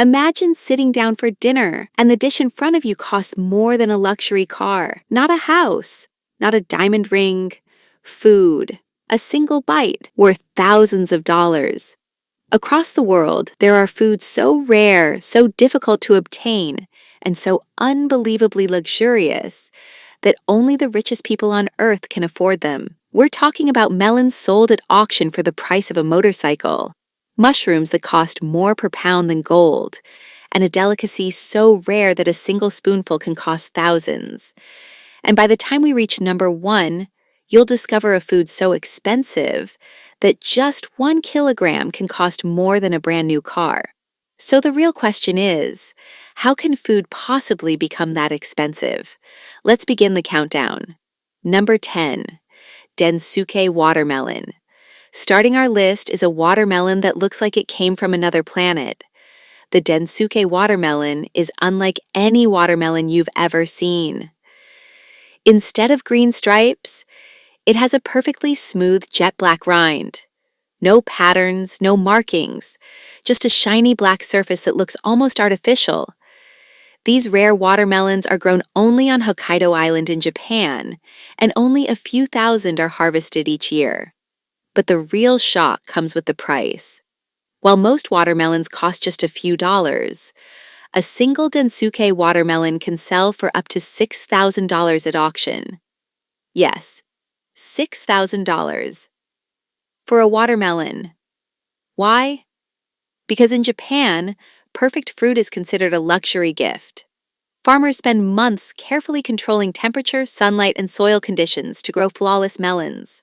Imagine sitting down for dinner and the dish in front of you costs more than a luxury car, not a house, not a diamond ring. Food, a single bite, worth thousands of dollars. Across the world, there are foods so rare, so difficult to obtain, and so unbelievably luxurious that only the richest people on Earth can afford them. We're talking about melons sold at auction for the price of a motorcycle, mushrooms that cost more per pound than gold, and a delicacy so rare that a single spoonful can cost thousands. And by the time we reach number 1, you'll discover a food so expensive that just 1 kilogram can cost more than a brand new car. So the real question is, how can food possibly become that expensive? Let's begin the countdown. Number 10, Densuke Watermelon. Starting our list is a watermelon that looks like it came from another planet. The Densuke Watermelon is unlike any watermelon you've ever seen. Instead of green stripes, it has a perfectly smooth jet black rind. No patterns, no markings, just a shiny black surface that looks almost artificial. These rare watermelons are grown only on Hokkaido Island in Japan, and only a few thousand are harvested each year. But the real shock comes with the price. While most watermelons cost just a few dollars, a single Densuke watermelon can sell for up to $6,000 at auction. Yes, $6,000 for a watermelon. Why? Because in Japan, perfect fruit is considered a luxury gift. Farmers spend months carefully controlling temperature, sunlight, and soil conditions to grow flawless melons.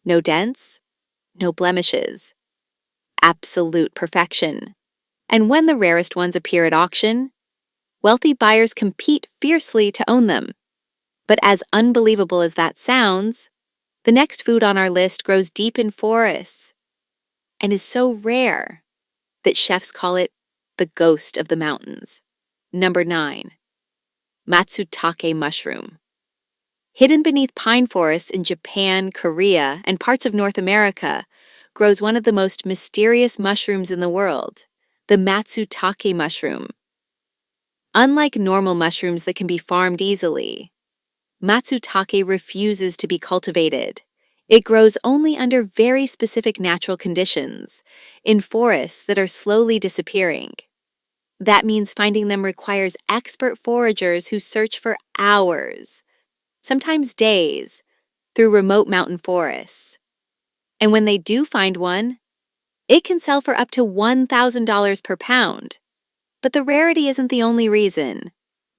No dents, no blemishes. Absolute perfection. And when the rarest ones appear at auction, wealthy buyers compete fiercely to own them. But as unbelievable as that sounds, the next food on our list grows deep in forests and is so rare that chefs call it the ghost of the mountains. Number 9, Matsutake mushroom. Hidden beneath pine forests in Japan, Korea, and parts of North America, grows one of the most mysterious mushrooms in the world, the Matsutake mushroom. Unlike normal mushrooms that can be farmed easily, Matsutake refuses to be cultivated. It grows only under very specific natural conditions, in forests that are slowly disappearing. That means finding them requires expert foragers who search for hours, sometimes days, through remote mountain forests. And when they do find one, it can sell for up to $1,000 per pound. But the rarity isn't the only reason.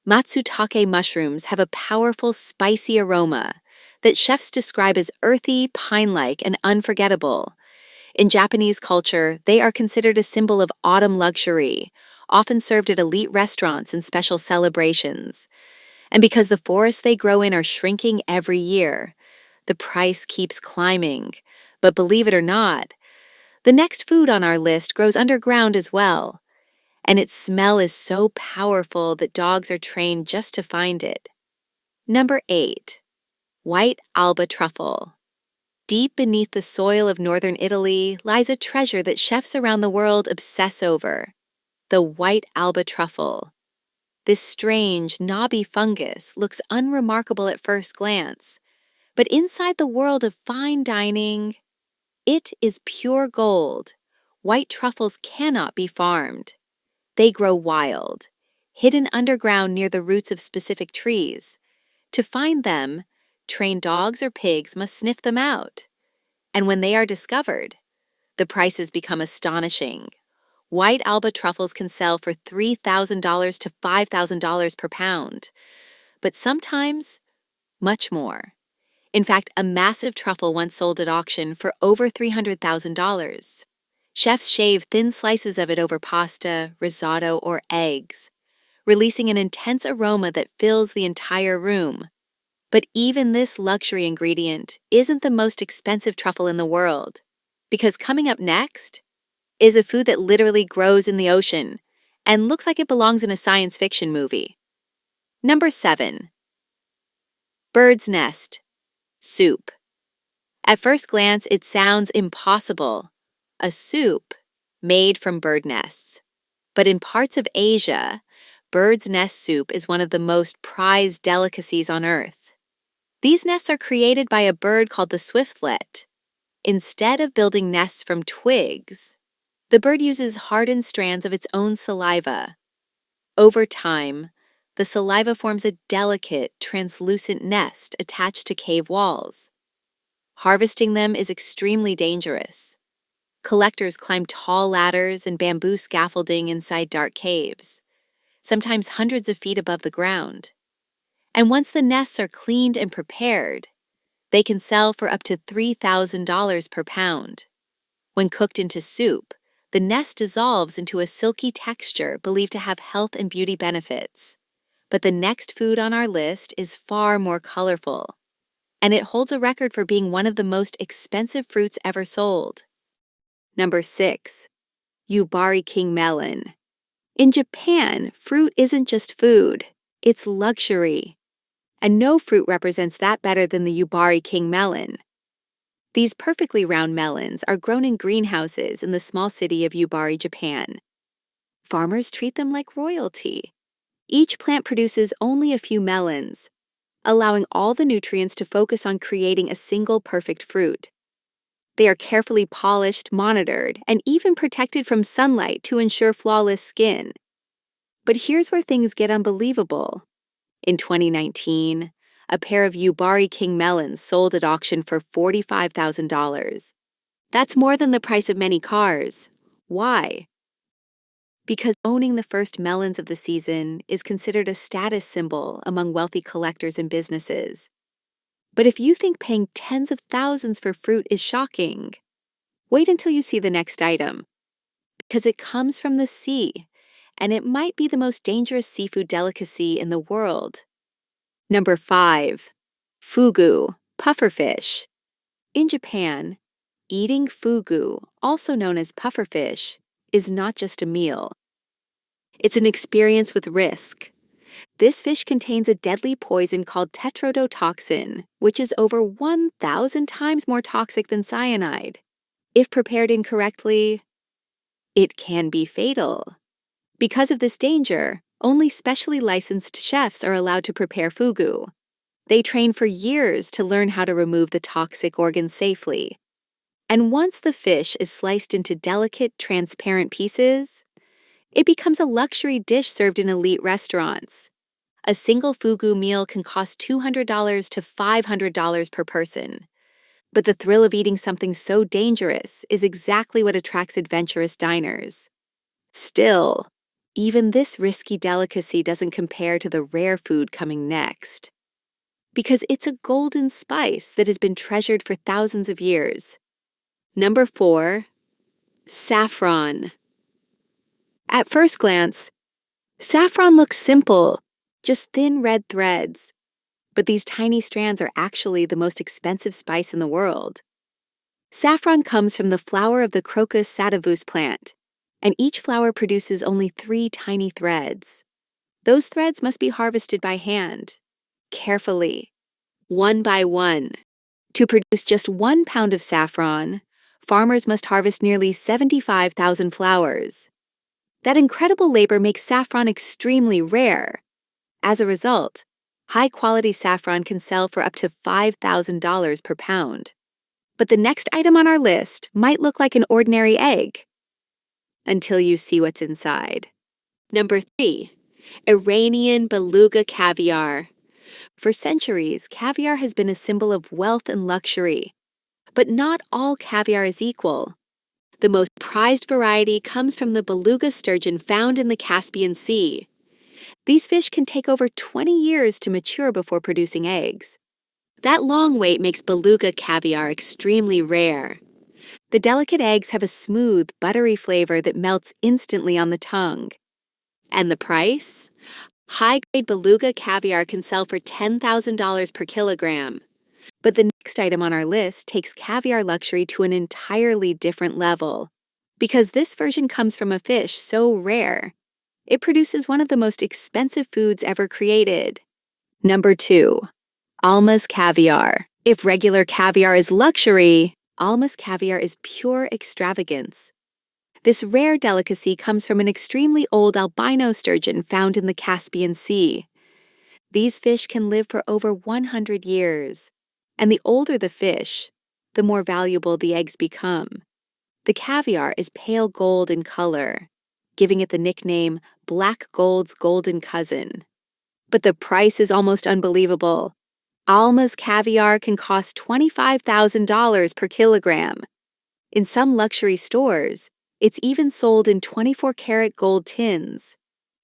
Matsutake mushrooms have a powerful, spicy aroma that chefs describe as earthy, pine-like, and unforgettable. In Japanese culture, they are considered a symbol of autumn luxury, often served at elite restaurants and special celebrations. And because the forests they grow in are shrinking every year, the price keeps climbing. But believe it or not, the next food on our list grows underground as well, and its smell is so powerful that dogs are trained just to find it. Number 8, White Truffle. Deep beneath the soil of northern Italy lies a treasure that chefs around the world obsess over, the White Truffle. This strange, knobby fungus looks unremarkable at first glance, but inside the world of fine dining, it is pure gold. White truffles cannot be farmed. They grow wild, hidden underground near the roots of specific trees. To find them, trained dogs or pigs must sniff them out. And when they are discovered, the prices become astonishing. White truffles can sell for $3,000 to $5,000 per pound, but sometimes much more. In fact, a massive truffle once sold at auction for over $300,000. Chefs shave thin slices of it over pasta, risotto, or eggs, releasing an intense aroma that fills the entire room. But even this luxury ingredient isn't the most expensive truffle in the world, because coming up next is a food that literally grows in the ocean and looks like it belongs in a science fiction movie. Number 7, Bird's Nest soup. At first glance, it sounds impossible. A soup made from bird nests. But in parts of Asia, bird's nest soup is one of the most prized delicacies on Earth. These nests are created by a bird called the swiftlet. Instead of building nests from twigs, the bird uses hardened strands of its own saliva. Over time, the saliva forms a delicate, translucent nest attached to cave walls. Harvesting them is extremely dangerous. Collectors climb tall ladders and bamboo scaffolding inside dark caves, sometimes hundreds of feet above the ground. And once the nests are cleaned and prepared, they can sell for up to $3,000 per pound. When cooked into soup, the nest dissolves into a silky texture believed to have health and beauty benefits. But the next food on our list is far more colorful, and it holds a record for being one of the most expensive fruits ever sold. Number 6. Yubari King Melon. In Japan, fruit isn't just food, it's luxury. And no fruit represents that better than the Yubari King melon. These perfectly round melons are grown in greenhouses in the small city of Yubari, Japan. Farmers treat them like royalty. Each plant produces only a few melons, allowing all the nutrients to focus on creating a single perfect fruit. They are carefully polished, monitored, and even protected from sunlight to ensure flawless skin. But here's where things get unbelievable. In 2019, a pair of Yubari King melons sold at auction for $45,000. That's more than the price of many cars. Why? Because owning the first melons of the season is considered a status symbol among wealthy collectors and businesses. But if you think paying tens of thousands for fruit is shocking, wait until you see the next item. Because it comes from the sea, and it might be the most dangerous seafood delicacy in the world. Number 5. Fugu, pufferfish. In Japan, eating fugu, also known as pufferfish, is not just a meal. It's an experience with risk. This fish contains a deadly poison called tetrodotoxin, which is over 1,000 times more toxic than cyanide. If prepared incorrectly, it can be fatal. Because of this danger, only specially licensed chefs are allowed to prepare fugu. They train for years to learn how to remove the toxic organ safely. And once the fish is sliced into delicate, transparent pieces, it becomes a luxury dish served in elite restaurants. A single fugu meal can cost $200 to $500 per person. But the thrill of eating something so dangerous is exactly what attracts adventurous diners. Still, even this risky delicacy doesn't compare to the rare food coming next. Because it's a golden spice that has been treasured for thousands of years. Number 4. Saffron. At first glance, saffron looks simple, just thin red threads. But these tiny strands are actually the most expensive spice in the world. Saffron comes from the flower of the Crocus sativus plant, and each flower produces only 3 tiny threads. Those threads must be harvested by hand, carefully, one by one. To produce just 1 pound of saffron, farmers must harvest nearly 75,000 flowers. That incredible labor makes saffron extremely rare. As a result, high-quality saffron can sell for up to $5,000 per pound. But the next item on our list might look like an ordinary egg, until you see what's inside. Number 3. Iranian beluga caviar. For centuries, caviar has been a symbol of wealth and luxury. But not all caviar is equal. The most prized variety comes from the beluga sturgeon found in the Caspian Sea. These fish can take over 20 years to mature before producing eggs. That long wait makes beluga caviar extremely rare. The delicate eggs have a smooth, buttery flavor that melts instantly on the tongue. And the price? High-grade beluga caviar can sell for $10,000 per kilogram. But the next item on our list takes caviar luxury to an entirely different level. Because this version comes from a fish so rare, it produces one of the most expensive foods ever created. Number 2. Almas Caviar. If regular caviar is luxury, Almas Caviar is pure extravagance. This rare delicacy comes from an extremely old albino sturgeon found in the Caspian Sea. These fish can live for over 100 years, and the older the fish, the more valuable the eggs become. The caviar is pale gold in color, giving it the nickname Black Gold's golden cousin. But the price is almost unbelievable. Almas Caviar can cost $25,000 per kilogram. In some luxury stores, it's even sold in 24-karat gold tins.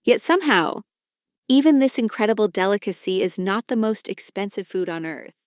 Yet somehow, even this incredible delicacy is not the most expensive food on Earth.